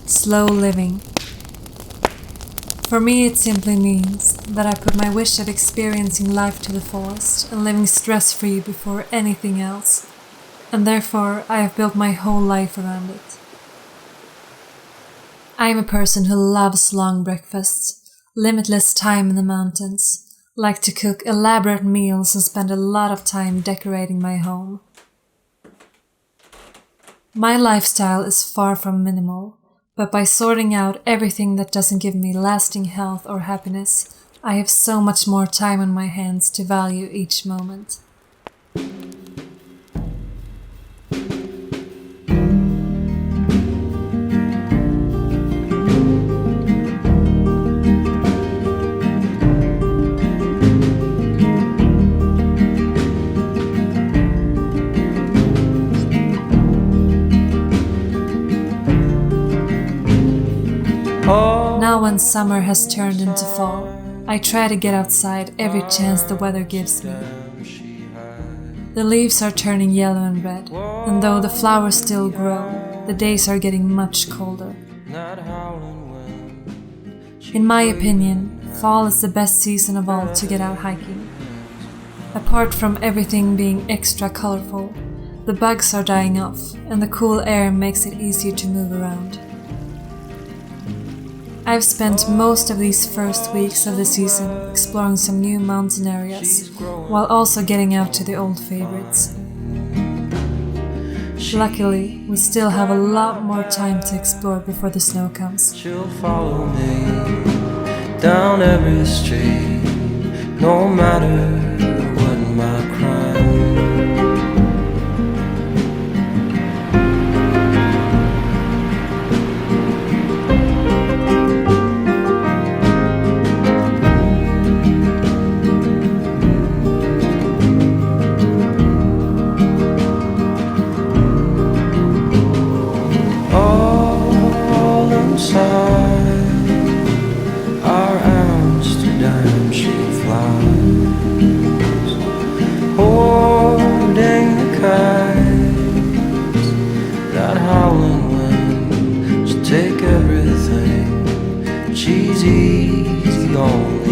Slow living. For me, it simply means that I put my wish of experiencing life to the fullest and living stress-free before anything else, and therefore I have built my whole life around it. I am a person who loves long breakfasts, limitless time in the mountains, like to cook elaborate meals and spend a lot of time decorating my home. My lifestyle is far from minimal, but by sorting out everything that doesn't give me lasting health or happiness, I have so much more time on my hands to value each moment. Now when summer has turned into fall, I try to get outside every chance the weather gives me. The leaves are turning yellow and red, and though the flowers still grow, the days are getting much colder. In my opinion, fall is the best season of all to get out hiking. Apart from everything being extra colorful, the bugs are dying off, and the cool air makes it easier to move around. I've spent most of these first weeks of the season exploring some new mountain areas, while also getting out to the old favorites. Luckily, we still have a lot more time to explore before the snow comes. She'll follow me down every street, no matter what my crime. Our Amsterdam she flies, holding the kites. That howling wind, she'll take everything. She's easy on